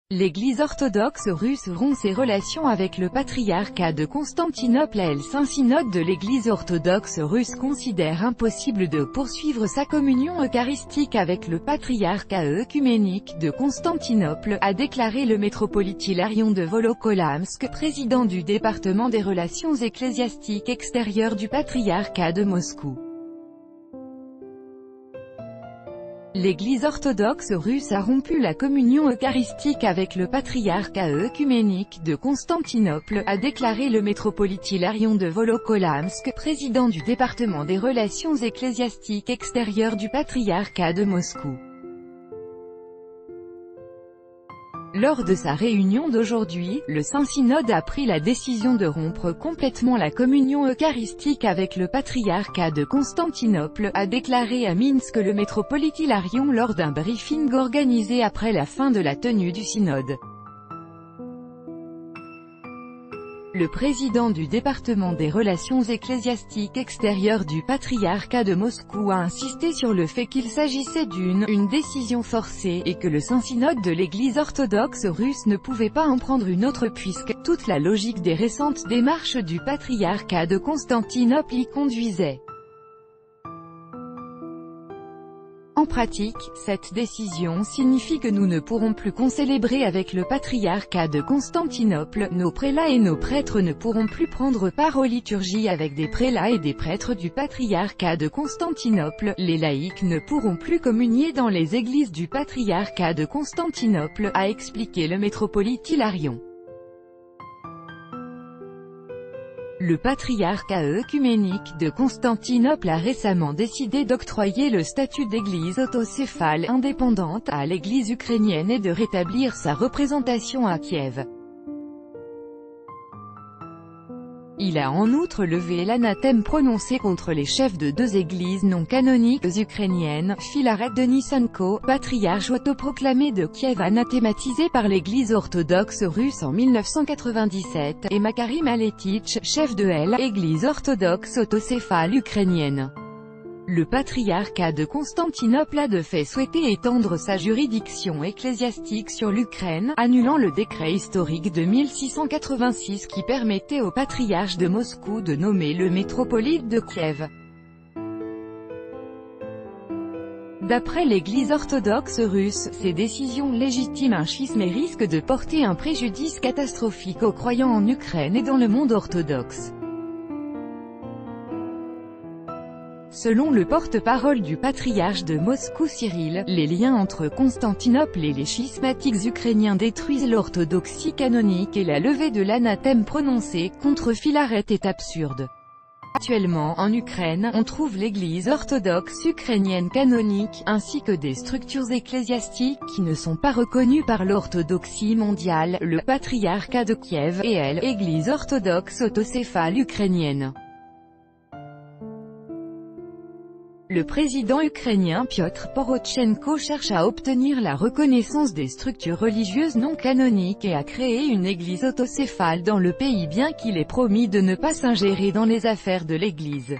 L'Église orthodoxe russe rompt ses relations avec le patriarcat de Constantinople. Le Saint-Synode de l'Église orthodoxe russe considère impossible de poursuivre sa communion eucharistique avec le patriarcat œcuménique de Constantinople, a déclaré le métropolite Hilarion de Volokolamsk, président du département des relations ecclésiastiques extérieures du patriarcat de Moscou. L'Église orthodoxe russe a rompu la communion eucharistique avec le patriarcat œcuménique de Constantinople, a déclaré le métropolite Hilarion de Volokolamsk, président du département des relations ecclésiastiques extérieures du patriarcat de Moscou. Lors de sa réunion d'aujourd'hui, le Saint-Synode a pris la décision de rompre complètement la communion eucharistique avec le patriarcat de Constantinople, a déclaré à Minsk le métropolite Hilarion lors d'un briefing organisé après la fin de la tenue du synode. Le président du département des relations ecclésiastiques extérieures du patriarcat de Moscou a insisté sur le fait qu'il s'agissait d'une décision forcée, et que le Saint-Synode de l'Église orthodoxe russe ne pouvait pas en prendre une autre puisque toute la logique des récentes démarches du patriarcat de Constantinople y conduisait. En pratique, cette décision signifie que nous ne pourrons plus concélébrer avec le patriarcat de Constantinople, nos prélats et nos prêtres ne pourront plus prendre part aux liturgies avec des prélats et des prêtres du patriarcat de Constantinople, les laïcs ne pourront plus communier dans les églises du patriarcat de Constantinople, a expliqué le métropolite Hilarion. Le patriarcat œcuménique de Constantinople a récemment décidé d'octroyer le statut d'église autocéphale indépendante à l'église ukrainienne et de rétablir sa représentation à Kiev. Il a en outre levé l'anathème prononcé contre les chefs de deux églises non canoniques ukrainiennes, Filaret Denisenko, patriarche autoproclamé de Kiev anathématisé par l'église orthodoxe russe en 1997, et Makary Maletitch, chef de l'Église orthodoxe autocéphale ukrainienne. Le patriarcat de Constantinople a de fait souhaité étendre sa juridiction ecclésiastique sur l'Ukraine, annulant le décret historique de 1686 qui permettait au patriarche de Moscou de nommer le métropolite de Kiev. D'après l'Église orthodoxe russe, ces décisions légitiment un schisme et risquent de porter un préjudice catastrophique aux croyants en Ukraine et dans le monde orthodoxe. Selon le porte-parole du patriarche de Moscou Cyril, les liens entre Constantinople et les schismatiques ukrainiens détruisent l'orthodoxie canonique et la levée de l'anathème prononcé contre Filaret est absurde. Actuellement, en Ukraine, on trouve l'Église orthodoxe ukrainienne canonique, ainsi que des structures ecclésiastiques qui ne sont pas reconnues par l'orthodoxie mondiale, le patriarcat de Kiev, et l'Église orthodoxe autocéphale ukrainienne. Le président ukrainien Piotr Porochenko cherche à obtenir la reconnaissance des structures religieuses non canoniques et à créer une église autocéphale dans le pays bien qu'il ait promis de ne pas s'ingérer dans les affaires de l'église.